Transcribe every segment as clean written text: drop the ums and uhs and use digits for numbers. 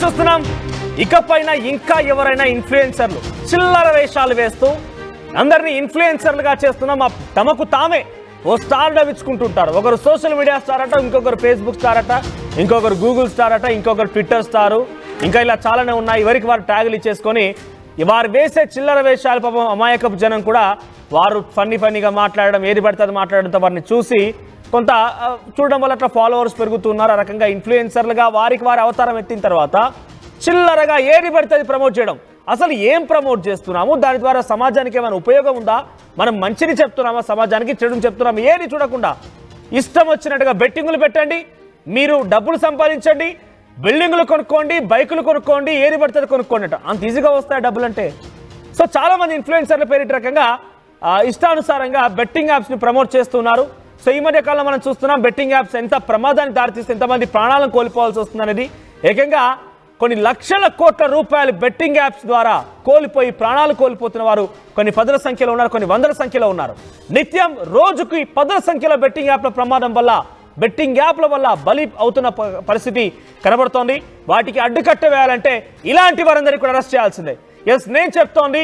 చూస్తున్నాం. ఇకపైన ఇంకా ఎవరైనా ఇన్ఫ్లుయెన్సర్లు చిల్లర వేషాలు వేస్తూ అందరినీ ఇన్ఫ్లుయెన్సర్లుగా చేస్తున్నాం. తమకు తామే ఓ స్టార్ డవించుకుంటుంటారు. ఒకరు సోషల్ మీడియా స్టార్ అట, ఇంకొకరు ఫేస్బుక్ స్టార్ అట, ఇంకొకరు గూగుల్ స్టార్ అట, ఇంకొకరు ట్విట్టర్ స్టారు, ఇంకా ఇలా చాలానే ఉన్నాయి. ఎవరికి వారు ట్యాగులు ఇచ్చేసుకొని వారు వేసే చిల్లర వేషాలు పాపం అమాయకపు జనం కూడా వారు ఫన్నీగా మాట్లాడడం, ఏది పడుతుంది మాట్లాడడంతో వారిని చూసి కొంత చూడడం వల్ల అట్లా ఫాలోవర్స్ పెరుగుతున్నారు. ఆ రకంగా ఇన్ఫ్లుయెన్సర్లుగా వారికి వారి అవతారం ఎత్తిన తర్వాత చిల్లరగా ఏది పడుతుంది ప్రమోట్ చేయడం. అసలు ఏం ప్రమోట్ చేస్తున్నాము, దాని ద్వారా సమాజానికి ఏమైనా ఉపయోగం ఉందా, మనం మంచిని చెప్తున్నామా, సమాజానికి చెడుని చెప్తున్నాము, ఏది చూడకుండా ఇష్టం వచ్చినట్టుగా బెట్టింగులు పెట్టండి, మీరు డబ్బులు సంపాదించండి, బిల్డింగులు కొనుక్కోండి, బైకులు కొనుక్కోండి, ఏది పడుతుంది కొనుక్కోండి అంట. అంత ఈజీగా వస్తాయి డబ్బులు అంటే. సో చాలామంది ఇన్ఫ్లుయెన్సర్ల పేరిట రకంగా ఇష్టానుసారంగా బెట్టింగ్ యాప్స్ని ప్రమోట్ చేస్తున్నారు. సో ఈ మధ్య కాలంలో మనం చూస్తున్నాం బెట్టింగ్ యాప్స్ ఎంత ప్రమాదాన్ని దారితీస్తే ఎంతమంది ప్రాణాలను కోల్పోవాల్సి వస్తుంది అనేది. ఏకంగా కొన్ని లక్షల కోట్ల రూపాయలు బెట్టింగ్ యాప్స్ ద్వారా కోల్పోయి ప్రాణాలు కోల్పోతున్న వారు కొన్ని పదుల సంఖ్యలో ఉన్నారు, కొన్ని వందల సంఖ్యలో ఉన్నారు. నిత్యం రోజుకి పదుల సంఖ్యలో బెట్టింగ్ యాప్ల ప్రమాదం వల్ల, బెట్టింగ్ యాప్ల వల్ల బలి అవుతున్న పరిస్థితి కనబడుతోంది. వాటికి అడ్డుకట్ట వేయాలంటే ఇలాంటి వారందరికీ కూడా అరెస్ట్ చేయాల్సిందే. ఎస్, నేను చెప్తోంది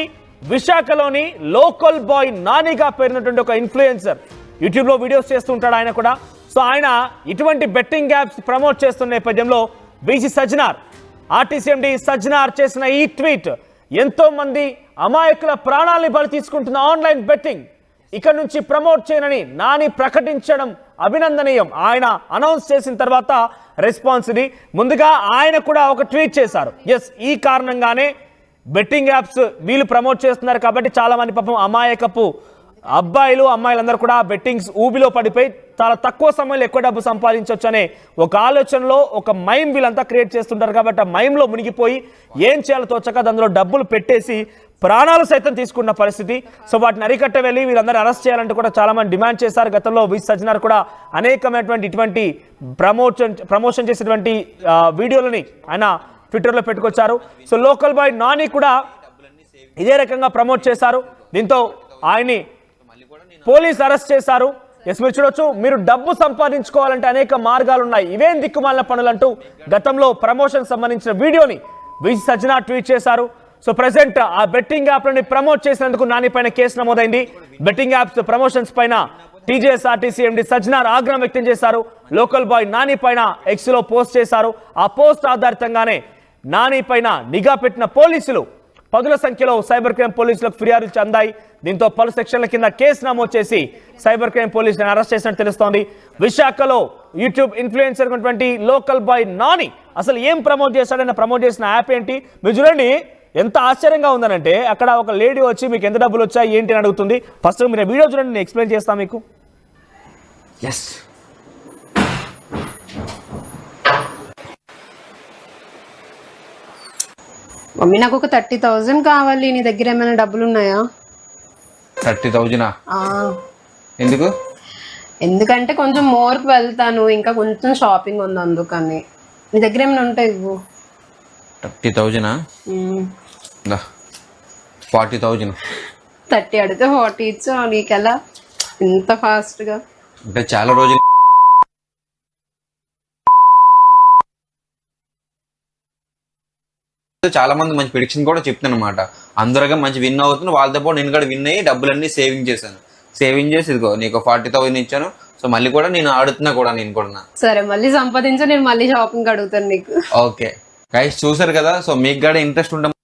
విశాఖలోని లోకల్ బాయ్ నానిగా పేరున్నటువంటి ఒక ఇన్ఫ్లుయెన్సర్. యూట్యూబ్లో వీడియోస్ చేస్తూ ఉంటాడు ఆయన కూడా. సో ఆయన ఇటువంటి బెట్టింగ్ యాప్స్ ప్రమోట్ చేస్తున్న నేపథ్యంలో బీసీ సజ్జనార్, ఆర్టీసీఎండీ సజ్జనార్ చేసిన ఈ ట్వీట్ ఎంతో మంది అమాయకుల ప్రాణాలని బలి తీసుకుంటున్న ఆన్లైన్ బెట్టింగ్ ఇక్కడ నుంచి ప్రమోట్ చేయనని నాని ప్రకటించడం అభినందనీయం. ఆయన అనౌన్స్ చేసిన తర్వాత రెస్పాన్స్ ఇది. ముందుగా ఆయన కూడా ఒక ట్వీట్ చేశారు. ఎస్, ఈ కారణంగానే బెట్టింగ్ యాప్స్ వీళ్ళు ప్రమోట్ చేస్తున్నారు కాబట్టి చాలా మంది పాపం అమాయకపు అబ్బాయిలు అమ్మాయిలందరూ కూడా బెట్టింగ్స్ ఊబిలో పడిపోయి చాలా తక్కువ సమయంలో ఎక్కువ డబ్బు సంపాదించవచ్చు అనే ఒక ఆలోచనలో ఒక మైమ్ వీళ్ళంతా క్రియేట్ చేస్తుంటారు. కాబట్టి ఆ మైమ్లో మునిగిపోయి ఏం చేయాలో తోచక అందులో డబ్బులు పెట్టేసి ప్రాణాలు సైతం తీసుకున్న పరిస్థితి. సో వాటిని అరికట్ట వెళ్ళి వీళ్ళందరూ అరెస్ట్ చేయాలంటూ కూడా చాలా మంది డిమాండ్ చేశారు. గతంలో బీసీ సజ్జనార్ కూడా అనేకమైనటువంటి ఇటువంటి ప్రమోషన్ చేసినటువంటి వీడియోలని ఆయన ట్విట్టర్లో పెట్టుకొచ్చారు. సో లోకల్ బాయ్ నాని కూడా ఇదే రకంగా ప్రమోట్ చేశారు. దీంతో ఆయన్ని పోలీసు అరెస్ట్ చేశారు. ఎస్, మీరు చూడొచ్చు, మీరు డబ్బు సంపాదించుకోవాలంటే అనేక మార్గాలు ఉన్నాయి, ఇవేం దిక్కుమాలిన పనులంటూ గతంలో ప్రమోషన్ సంబంధించిన వీడియోని బీసీ సజ్జనార్ ట్వీట్ చేశారు. సో ప్రెసెంట్ ఆ బెట్టింగ్ యాప్లని ప్రమోట్ చేసినందుకు నాని పైన కేసు నమోదైంది. బెట్టింగ్ యాప్స్ ప్రమోషన్స్ పైన టీజేఎస్ఆర్టీసీ సజ్జనార్ ఆగ్రహం వ్యక్తం చేశారు. లోకల్ బాయ్ నాని పైన ఎక్స్ లో పోస్ట్ చేశారు. ఆ పోస్ట్ ఆధారితంగానే నాని పైన నిఘా పెట్టిన పోలీసులు పదుల సంఖ్యలో సైబర్ క్రైమ్ పోలీసులకు ఫిర్యాదులు అందాయి. దీంతో పలు సెక్షన్ల కింద కేసు నమోదు చేసి సైబర్ క్రైమ్ పోలీసులను అరెస్ట్ చేసినట్టు తెలుస్తోంది. విశాఖలో యూట్యూబ్ ఇన్ఫ్లుయెన్సర్ ఉన్నటువంటి లోకల్ బాయ్ నాని అసలు ఏం ప్రమోట్ చేశాడని ప్రమోట్ చేసిన యాప్ ఏంటి మీరు చూడండి. ఎంత ఆశ్చర్యంగా ఉందనంటే అక్కడ ఒక లేడీ వచ్చి మీకు ఎంత డబ్బులు వచ్చాయి ఏంటి అని అడుగుతుంది. ఫస్ట్ మీరు వీడియో చూడండి, నేను ఎక్స్ప్లెయిన్ చేస్తాను మీకు. ఎస్, మమ్మీ నాకు ఒక 30,000 కావాలి. నీ దగ్గర ఏమైనా డబ్బులు ఉన్నాయా? 30,000? ఎందుకు? ఎందుకంటే కొంచెం మోర్కి వెళ్తాను, ఇంకా కొంచెం షాపింగ్ ఉంది, అందుకని. నీ దగ్గర ఏమైనా ఉంటాయి ఇవ్వు. 30,000? 40,000. 30 అడిగితే 40 ఇచ్చా. నీకెలా ఇంత ఫాస్ట్గా? అంటే చాలా రోజులు చాలా మంది మంచి ప్రిడిక్షన్ కూడా చెప్తాను అనమాట. అందరుగా మంచి విన్ అవుతుంది, వాళ్ళతో పాటు నేను కూడా విన్ అయ్యి డబ్బులన్నీ సేవింగ్ చేశాను. సేవింగ్ చేసి ఇదిగో నీకు 40,000 ఇచ్చాను. సో మళ్ళీ కూడా నేను ఆడుతున్నా కూడా, నేను కూడా. సరే, మళ్ళీ సంపాదించా, నేను మళ్ళీ షాపింగ్ అడుగుతాను నీకు. ఓకే గైస్, చూసారు కదా. సో మీకు కూడా ఇంట్రెస్ట్ ఉంటాం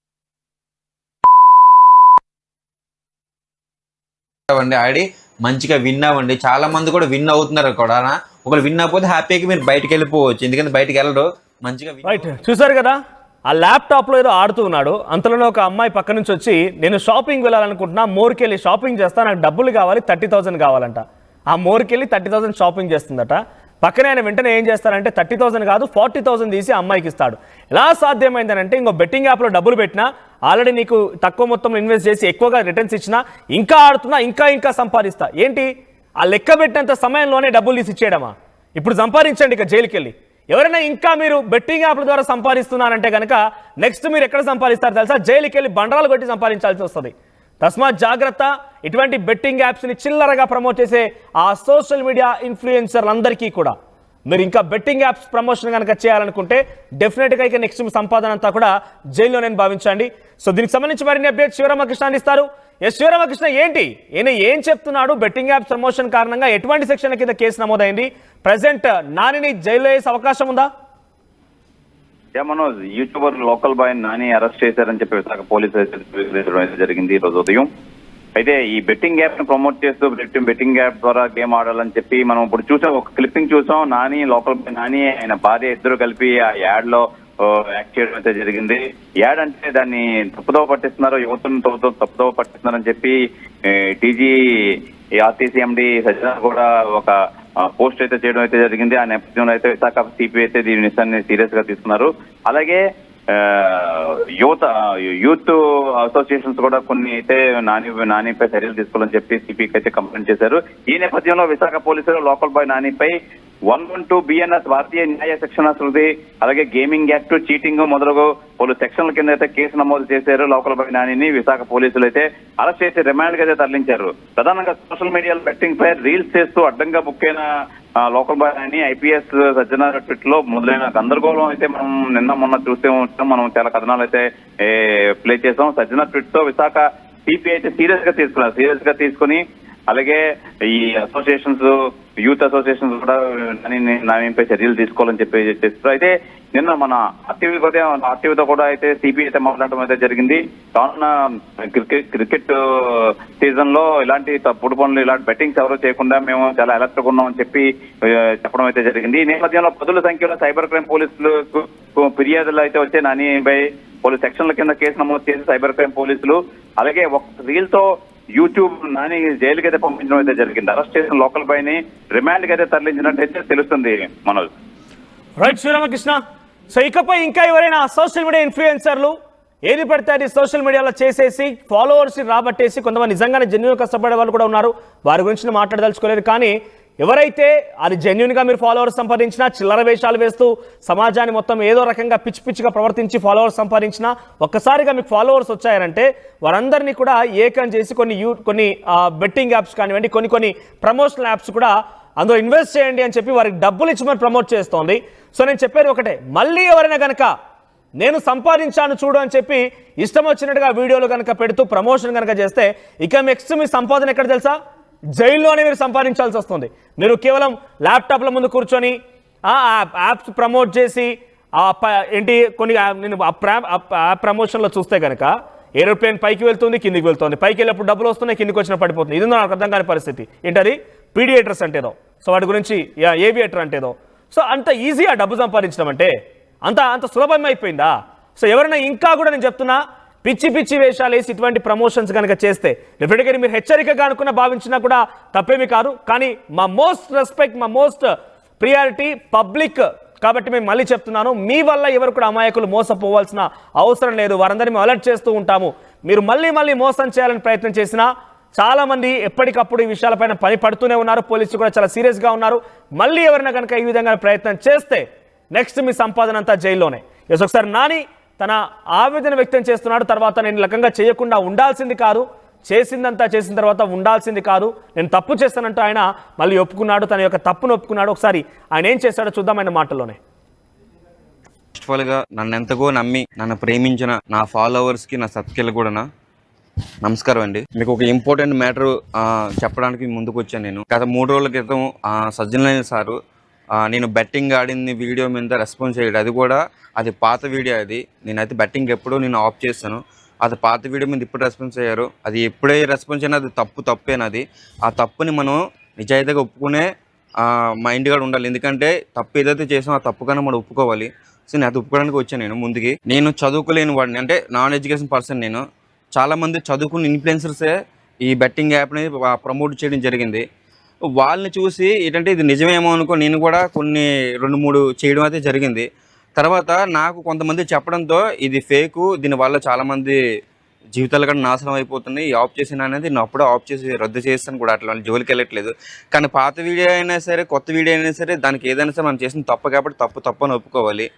ఆడి మంచిగా విన్ అవ్వండి. చాలా మంది కూడా విన్ అవుతున్నారు కూడా. ఒకరు విన్ అవ్వకపోతే హ్యాపీగా మీరు బయటకు వెళ్ళిపోవచ్చు, ఎందుకంటే బయటకు వెళ్ళరు. మంచిగా రైట్, చూసారు కదా. ఆ ల్యాప్టాప్లో ఏదో ఆడుతూ ఉన్నాడు. అంతలోనే ఒక అమ్మాయి పక్క నుంచి వచ్చి, నేను షాపింగ్ వెళ్ళాలనుకుంటున్నా, మోర్కి వెళ్ళి షాపింగ్ చేస్తా, నాకు డబ్బులు కావాలి, 30,000 కావాలంట. ఆ మోర్కి వెళ్ళి 30,000 షాపింగ్ చేస్తుందట. పక్కనే ఆయన వెంటనే ఏం చేస్తారంటే 30,000 కాదు 40,000 తీసి అమ్మాయికి ఇస్తాడు. ఎలా సాధ్యమైందనంటే ఇంకో బెట్టింగ్ యాప్లో డబ్బులు పెట్టినా, ఆల్రెడీ నీకు తక్కువ మొత్తంలో ఇన్వెస్ట్ చేసి ఎక్కువగా రిటర్న్స్ ఇచ్చినా, ఇంకా ఆడుతున్నా, ఇంకా సంపాదిస్తా. ఏంటి ఆ లెక్క పెట్టినంత సమయంలోనే డబ్బులు తీసి ఇచ్చేయడమా? ఇప్పుడు సంపాదించండి ఇక జైలుకి వెళ్ళి. ఎవరైనా ఇంకా మీరు బెట్టింగ్ యాప్ల ద్వారా సంపాదిస్తున్నారంటే కనుక నెక్స్ట్ మీరు ఎక్కడ సంపాదిస్తారు తెలుసా? జైలుకి వెళ్ళి బండరాలు కొట్టి సంపాదించాల్సి వస్తుంది. తస్మాత్ జాగ్రత్త. ఇటువంటి బెట్టింగ్ యాప్స్ని చిల్లరగా ప్రమోట్ చేసే ఆ సోషల్ మీడియా ఇన్ఫ్లుయెన్సర్లందరికీ కూడా మీరు ఇంకా బెట్టింగ్ యాప్స్ ప్రమోషన్ కనుక చేయాలనుకుంటే డెఫినెట్గా ఇక నెక్స్ట్ మీ సంపాదన అంతా కూడా జైల్లో నేను భావించండి. సో దీనికి సంబంధించి మరిన్ని అప్డేట్ శివరామకృష్ణ అందిస్తారు. శివరామకృష్ణ, ఏంటి ఈయన ఏం చెప్తున్నాడు? బెట్టింగ్ యాప్స్ ప్రమోషన్ కారణంగా ఎటువంటి సెక్షన్ల కింద కేసు నమోదైంది? ప్రెసెంట్ నానిని జైల్లో వేసే అవకాశం ఉందా? Manoj, YouTuber local boy Nani arrest చేశారని చెప్పి విశాఖ పోలీసులు జరిగింది ఈ రోజు ఉదయం. అయితే ఈ బెట్టింగ్ యాప్ ను ప్రమోట్ చేస్తూ బెట్టింగ్ యాప్ ద్వారా గేమ్ ఆడాలని చెప్పి మనం ఇప్పుడు చూసాం, ఒక క్లిప్పింగ్ చూసాం. నాని, లోకల్ బాయ్ నాని, ఆయన భార్య ఇద్దరు కలిపి ఆ యాడ్ లో యాక్ట్ చేయడం అయితే జరిగింది. యాడ్ అంటే దాన్ని తప్పుదోవ పట్టిస్తున్నారు, యువతను తప్పుదోవ పట్టిస్తున్నారని చెప్పి టీజీ ఆర్టీసీ ఎండి సజ్జనార్ కూడా ఒక పోస్ట్ అయితే చేయడం అయితే జరిగింది. ఆ నేపథ్యంలో అయితే విశాఖ సిపి అయితే దీని విషయాన్ని సీరియస్ గా తీసుకున్నారు. అలాగే యూత్ అసోసియేషన్స్ కూడా కొన్ని అయితే నానిపై చర్యలు తీసుకోవాలని చెప్పి సిపికి అయితే కంప్లైంట్ చేశారు. ఈ నేపథ్యంలో విశాఖ పోలీసులు లోకల్ బాయ్ నానిపై 112 బిఎన్ఎస్ భారతీయ న్యాయ శిక్షణ శృతి, అలాగే గేమింగ్ యాక్ట్, చీటింగ్ మొదలగు పలు సెక్షన్ల కింద అయితే కేసు నమోదు చేశారు. లోకల్ బాయ్ నానిని విశాఖ పోలీసులు అయితే అరెస్ట్ చేసి రిమాండ్ గా అయితే తరలించారు. ప్రధానంగా సోషల్ మీడియాలో బెట్టింగ్ పై రీల్స్ చేస్తూ అడ్డంగా బుక్ అయిన local boy Nani IPS Sajjanar tweet లో మొదలైన గందరగోళం అయితే మనం నిన్న మొన్న చూస్తే ఉంటాం. మనం చాలా కథనాలు అయితే ప్లే చేసాం. సజ్జనార్ ట్విట్ తో విశాఖ సిపి అయితే సీరియస్ గా తీసుకుని అలాగే ఈ అసోసియేషన్స్, యూత్ అసోసియేషన్స్ కూడా నానిపై చర్యలు తీసుకోవాలని చెప్పి చేస్తారు. అయితే నిన్న మన ఆర్టీవీతో కూడా అయితే సిపి అయితే మాట్లాడటం అయితే జరిగింది. కావున క్రికెట్ సీజన్ లో ఇలాంటి తప్పుడు పనులు, ఇలాంటి బెట్టింగ్స్ ఎవరూ చేయకుండా మేము చాలా అలర్ట్ గా ఉన్నామని చెప్పి చెప్పడం అయితే జరిగింది. ఈ నేపథ్యంలో పదుల సంఖ్యలో సైబర్ క్రైమ్ పోలీసులకు ఫిర్యాదులు అయితే వచ్చే నానిపై పలు సెక్షన్ల కింద కేసు నమోదు చేసి సైబర్ క్రైమ్ పోలీసులు అలాగే ఒక రీల్ తో యూట్యూబ్ నాని జైలుకి అయితే పంపించడం అయితే జరిగింది. అరెస్ట్ చేసిన లోకల్ బాయ్ ని రిమాండ్ కి అయితే తరలించినట్టయితే తెలుస్తుంది మనోజ్. రైట్ శ్రీరామకృష్ణ. సో ఇకపై ఇంకా ఎవరైనా సోషల్ మీడియా ఇన్ఫ్లుయెన్సర్లు ఏది పడితే అది సోషల్ మీడియాలో చేసేసి ఫాలోవర్స్ రాబట్టేసి కొంతమంది నిజంగానే జెన్యూన్ కష్టపడే వాళ్ళు కూడా ఉన్నారు. వారి గురించి మాట్లాడదలుచుకోలేదు. కానీ ఎవరైతే అది జెన్యూన్గా మీరు ఫాలోవర్స్ సంపాదించినా, చిల్లర వేషాలు వేస్తూ సమాజాన్ని మొత్తం ఏదో రకంగా పిచ్చిగా ప్రవర్తించి ఫాలోవర్స్ సంపాదించినా, ఒక్కసారిగా మీకు ఫాలోవర్స్ వచ్చారంటే వారందరినీ కూడా ఏకం చేసి కొన్ని బెట్టింగ్ యాప్స్ కానివ్వండి, కొన్ని ప్రమోషనల్ యాప్స్ కూడా అందులో ఇన్వెస్ట్ చేయండి అని చెప్పి వారికి డబ్బులు ఇచ్చి మరి ప్రమోట్ చేస్తోంది. సో నేను చెప్పేది ఒకటే, మళ్ళీ ఎవరైనా కనుక నేను సంపాదించాను చూడు అని చెప్పి ఇష్టం వచ్చినట్టుగా వీడియోలు కనుక పెడుతూ ప్రమోషన్ కనుక చేస్తే ఇక నెక్స్ట్ మీ సంపాదన ఎక్కడ తెలుసా? జైల్లోనే మీరు సంపాదించాల్సి వస్తుంది. మీరు కేవలం ల్యాప్టాప్ల ముందు కూర్చొని యాప్స్ ప్రమోట్ చేసి ఏంటి కొన్ని నేను యాప్ ప్రమోషన్లో చూస్తే కనుక ఏరోప్లేన్ పైకి వెళ్తుంది, కిందికి వెళ్తుంది, పైకి వెళ్ళినప్పుడు డబ్బులు వస్తున్నాయి, కిందికి వచ్చిన పడిపోతుంది. ఇది నాకు అర్థం కాని పరిస్థితి. ఏంటది? పీడియేటర్స్ అంటేదో, సో వాటి గురించి ఏవియేటర్ అంటేదో. సో అంత ఈజీగా డబ్బు సంపాదించడం అంటే అంత సులభం అయిపోయిందా? సో ఎవరైనా ఇంకా కూడా నేను చెప్తున్నా, పిచ్చి వేషాలు వేసి ఇటువంటి ప్రమోషన్స్ కనుక చేస్తే డెఫినెట్గా మీరు హెచ్చరికగా అనుకున్న భావించినా కూడా తప్పేమీ కాదు. కానీ మా మోస్ట్ రెస్పెక్ట్, మా మోస్ట్ ప్రియారిటీ పబ్లిక్. కాబట్టి మేము మళ్ళీ చెప్తున్నాను, మీ వల్ల ఎవరు కూడా అమాయకులు మోసపోవాల్సిన అవసరం లేదు. వారందరినీ మేము అలర్ట్ చేస్తూ ఉంటాము. మీరు మళ్ళీ మోసం చేయాలని ప్రయత్నం చేసినా చాలామంది ఎప్పటికప్పుడు ఈ విషయాలపైన పని పడుతూనే ఉన్నారు. పోలీసులు కూడా చాలా సీరియస్గా ఉన్నారు. మళ్ళీ ఎవరైనా కనుక ఈ విధంగా ప్రయత్నం చేస్తే నెక్స్ట్ మీ సంపాదన అంతా జైల్లోనే. ఒకసారి నాని తన ఆవేదన వ్యక్తం చేస్తున్నాడు. తర్వాత నేను రకంగా చేయకుండా ఉండాల్సింది కాదు, చేసిందంతా చేసిన తర్వాత ఉండాల్సింది కాదు, నేను తప్పు చేస్తానంటూ ఆయన మళ్ళీ ఒప్పుకున్నాడు. తన యొక్క తప్పును ఒప్పుకున్నాడు. ఒకసారి ఆయన ఏం చేశాడో చూద్దాం ఆయన మాటల్లోనే. ఫస్ట్ ఆఫ్ ఆల్గా నన్ను ఎంతగో నమ్మి నన్ను ప్రేమించిన నా ఫాలోవర్స్కి, నా సబ్స్క్రైబర్లు కూడా నమస్కారం అండి. మీకు ఒక ఇంపార్టెంట్ మ్యాటర్ చెప్పడానికి ముందుకు వచ్చాను. నేను గత 3 రోజుల క్రితం సజ్జనలైన సారు నేను బెట్టింగ్ ఆడింది వీడియో మీద రెస్పాన్స్ చేయడం, అది పాత వీడియో. అది నేనైతే బెట్టింగ్ ఎప్పుడో నేను ఆఫ్ చేస్తాను. అది పాత వీడియో మీద ఇప్పుడు రెస్పాన్స్ అయ్యారు. అది ఎప్పుడే రెస్పాన్స్ అయినా అది తప్పేనది. ఆ తప్పుని మనం నిజాయితీగా ఒప్పుకునే మైండ్ కూడా ఉండాలి. ఎందుకంటే తప్పు ఏదైతే చేసామో ఆ తప్పు కన్నా మనం ఒప్పుకోవాలి. సో నేను అది ఒప్పుకోవడానికి వచ్చాను. నేను ముందుకి నేను చదువుకోలేని వాడిని, అంటే నాన్ ఎడ్యుకేషన్ పర్సన్. నేను చాలామంది చదువుకున్న ఇన్ఫ్లుయెన్సర్సే ఈ బెట్టింగ్ యాప్ని ప్రమోట్ చేయడం జరిగింది. వాళ్ళని చూసి ఏంటంటే ఇది నిజమేమో అనుకో నేను కూడా కొన్ని 2-3 చేయడం అయితే జరిగింది. తర్వాత నాకు కొంతమంది చెప్పడంతో ఇది ఫేకు, దీనివల్ల చాలామంది జీవితాలు కూడా నాశనం అయిపోతున్నాయి, ఆఫ్ చేసిన అనేది నేను అప్పుడే ఆఫ్ చేసి రద్దు చేస్తాను కూడా. అట్లా జోలికి వెళ్ళట్లేదు. కానీ పాత వీడియో అయినా సరే, కొత్త వీడియో అయినా సరే, దానికి ఏదైనా సరే మనం చేసిన తప్పు కాబట్టి తప్పు అని ఒప్పుకోవాలి.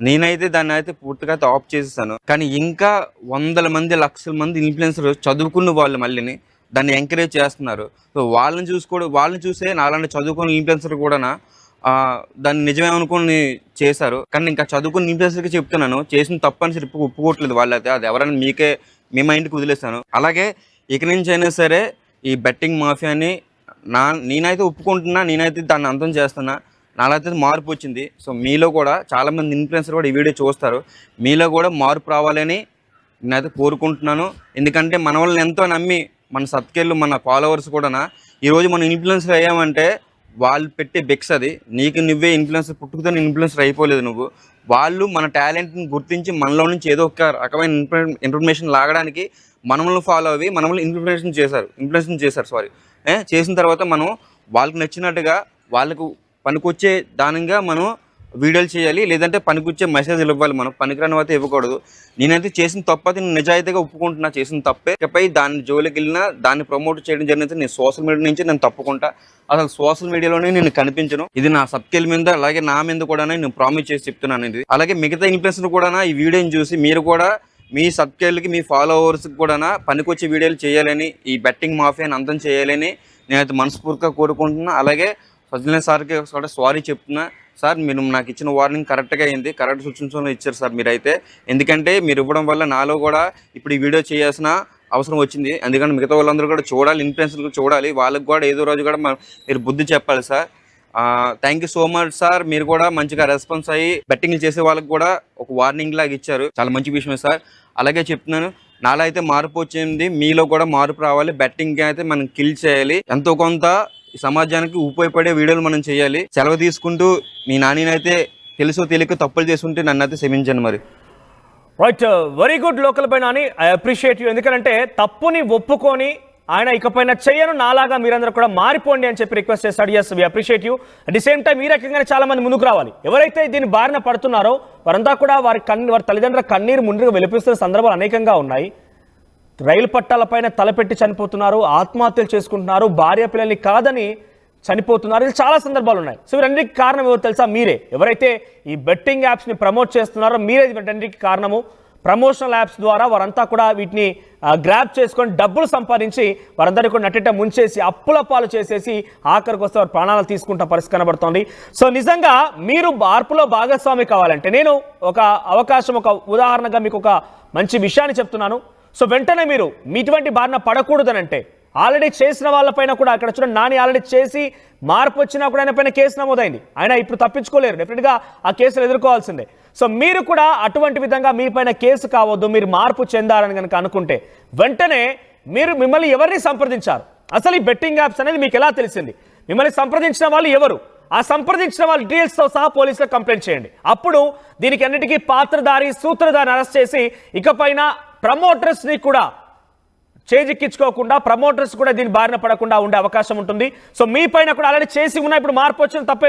నేనైతే దాన్ని అయితే పూర్తిగా ఆఫ్ చేసేసాను. కానీ ఇంకా 100 మంది 1,00,000 మంది ఇన్ఫ్లుయెన్సర్ చదువుకున్న వాళ్ళు మళ్ళీని దాన్ని ఎంకరేజ్ చేస్తున్నారు. సో వాళ్ళని చూసే నాలాంటి చదువుకున్న ఇన్ఫ్లుయెన్సర్ కూడా దాన్ని నిజమే అనుకుని చేశారు. కానీ ఇంకా చదువుకుని ఇన్ఫ్లుయెన్సర్కి చెప్తున్నాను, చేసిన తప్పని ఒప్పుకోవట్లేదు వాళ్ళైతే. అది ఎవరైనా మీ మైండ్కి వదిలేస్తాను. అలాగే ఇక నుంచి అయినా సరే ఈ బెట్టింగ్ మాఫియాని నేనైతే ఒప్పుకుంటున్నా, నేనైతే దాన్ని అంతం చేస్తున్నా. నాలైతే మార్పు వచ్చింది. సో మీలో కూడా చాలామంది ఇన్ఫ్లుయెన్సర్ కూడా ఈ వీడియో చూస్తారు, మీలో కూడా మార్పు రావాలని నేనైతే కోరుకుంటున్నాను. ఎందుకంటే మన వాళ్ళని ఎంతో నమ్మి మన సబ్స్క్రైబర్లు, మన ఫాలోవర్స్ కూడా ఈరోజు మనం ఇన్ఫ్లుయెన్సర్ అయ్యామంటే వాళ్ళు పెట్టే బెక్స్ అది. నీకు నువ్వే ఇన్ఫ్లుయెన్సర్, పుట్టుకతోనే ఇన్ఫ్లుయెన్సర్ అయిపోలేదు నువ్వు. వాళ్ళు మన టాలెంట్ని గుర్తించి మనలో నుంచి ఏదో ఒక రకమైన ఇన్ఫర్మేషన్ లాగడానికి మనల్ని ఫాలో అవి మనల్ని ఇన్ఫ్లుయెన్స్ చేశారు చేసిన తర్వాత మనం వాళ్ళకి నచ్చినట్టుగా వాళ్ళకు పనికొచ్చే దానిగా మనం వీడియోలు చేయాలి, లేదంటే పనికొచ్చే మెసేజ్లు ఇవ్వాలి. మనం పనికిరాని అయితే ఇవ్వకూడదు. నేనైతే చేసిన తప్పైతే నేను నిజాయితీగా ఒప్పుకుంటున్నా, చేసిన తప్పే. ఇకపై దాని జోలికి వెళ్ళినా దాన్ని ప్రమోట్ చేయడం జరిగితే నేను సోషల్ మీడియా నుంచి నేను తప్పుకుంటా. అసలు సోషల్ మీడియాలోనే నేను కనిపించను. ఇది నా సబ్స్క్రైబ్ మీద, అలాగే నా మీద కూడా నేను ప్రామిస్ చేసి చెప్తున్నాను ఇది. అలాగే మిగతా ఇన్ఫ్లుయెన్సర్ కూడా ఈ వీడియోని చూసి మీరు కూడా మీ సబ్స్క్రైబర్లకి, మీ ఫాలోవర్స్కి కూడా పనికొచ్చే వీడియోలు చేయాలని, ఈ బెట్టింగ్ మాఫియాని అంతం చేయాలని నేనైతే మనస్ఫూర్తిగా కోరుకుంటున్నా. అలాగే సజ్జన సార్కి కూడా సారీ చెప్తున్నా. సార్, మీరు నాకు ఇచ్చిన వార్నింగ్ కరెక్ట్గా అయింది, కరెక్ట్ సూచనలు ఇచ్చారు సార్ మీరైతే. ఎందుకంటే మీరు ఇవ్వడం వల్ల నాలో కూడా ఇప్పుడు ఈ వీడియో చేయాల్సిన అవసరం వచ్చింది. ఎందుకంటే మిగతా వాళ్ళందరూ కూడా చూడాలి, ఇన్ఫ్లుయెన్సర్లు చూడాలి, వాళ్ళకి కూడా ఏదో రోజు కూడా మీరు బుద్ధి చెప్పాలి sir. Thank you so much sir. మీరు కూడా మంచిగా రెస్పాన్స్ అయ్యి బెట్టింగ్లు చేసే వాళ్ళకి కూడా ఒక వార్నింగ్ లాగా ఇచ్చారు. చాలా మంచి విషయమే సార్. అలాగే చెప్తున్నాను, నాలో అయితే మార్పు వచ్చింది, మీలో కూడా మార్పు రావాలి. బెట్టింగ్ అయితే మనం కిల్ చేయాలి, ఎంతో కొంత సమాజానికి ఉపయోగపడే వీడియోలు మనం చేయాలి. సెలవు తీసుకుంటూ మీ నానినైతే తెలుసో తెలియక తప్పులు చేసుకుంటే నన్ను అయితే క్షమించండి మరి. రైట్, వెరీ గుడ్ లోకల్ పైన అని ఐ అప్రిషియేట్ యూ. ఎందుకంటే తప్పుని ఒప్పుకొని ఆయన ఇకపైన చెయ్యను, నాలాగా మీరందరూ కూడా మారిపోండి అని చెప్పి రిక్వెస్ట్ చేస్తాడు. Yes, we appreciate you. At the same time ఈ రకంగానే చాలా మంది ముందుకు రావాలి. ఎవరైతే దీని బారిన పడుతున్నారో వారంతా కూడా వారి తల్లిదండ్రుల కన్నీరు ముందుగా వెలిపిస్తున్న సందర్భాలు అనేకంగా ఉన్నాయి. రైలు పట్టాలపైన తలపెట్టి చనిపోతున్నారు, ఆత్మహత్యలు చేసుకుంటున్నారు, భార్య పిల్లల్ని కాదని చనిపోతున్నారు. ఇది చాలా సందర్భాలు ఉన్నాయి. సో వీరన్నిటికీ కారణం ఎవరు తెలుసా? మీరే. ఎవరైతే ఈ బెట్టింగ్ యాప్స్ని ప్రమోట్ చేస్తున్నారో మీరే వీటన్నిటికీ కారణము. ప్రమోషనల్ యాప్స్ ద్వారా వారంతా కూడా వీటిని గ్రాప్ చేసుకొని డబ్బులు సంపాదించి వారందరికీ కూడా నట్టేట ముంచేసి అప్పుల పాలు చేసేసి ఆఖరికి వస్తే వారు ప్రాణాలు తీసుకుంటా పరిస్థితి కనబడుతోంది. సో నిజంగా మీరు మార్పులో భాగస్వామి కావాలంటే నేను ఒక అవకాశం, ఒక ఉదాహరణగా మీకు ఒక మంచి విషయాన్ని చెప్తున్నాను. సో వెంటనే మీరు ఇటువంటి బారిన పడకూడదనంటే ఆల్రెడీ చేసిన వాళ్ళపైన కూడా, అక్కడ చూడండి, నాని ఆల్రెడీ చేసి మార్పు వచ్చినా కూడా ఆయన పైన కేసు నమోదైంది. ఆయన ఇప్పుడు తప్పించుకోలేరు, డెఫినెట్గా ఆ కేసులు ఎదుర్కోవాల్సిందే. సో మీరు కూడా అటువంటి విధంగా మీ పైన కేసు కావద్దు, మీరు మార్పు చెందాలని కనుక అనుకుంటే వెంటనే మిమ్మల్ని ఎవరిని సంప్రదించారు? అసలు ఈ బెట్టింగ్ యాప్స్ అనేది మీకు ఎలా తెలిసింది? మిమ్మల్ని సంప్రదించిన వాళ్ళు ఎవరు? ఆ సంప్రదించిన వాళ్ళ డీటెయిల్స్తో సహా పోలీసులకు కంప్లైంట్ చేయండి. అప్పుడు దీనికి అన్నిటికీ పాత్రధారి, సూత్రధారిని అరెస్ట్ చేసి ఇకపైన ప్రమోటర్స్ని కూడా చేజిక్కించుకోకుండా, ప్రమోటర్స్ కూడా దీని బారిన పడకుండా ఉండే అవకాశం ఉంటుంది. సో మీ పైన కూడా ఆల్రెడీ చేసి ఉన్నా, ఇప్పుడు మార్పు వచ్చిన తప్పే.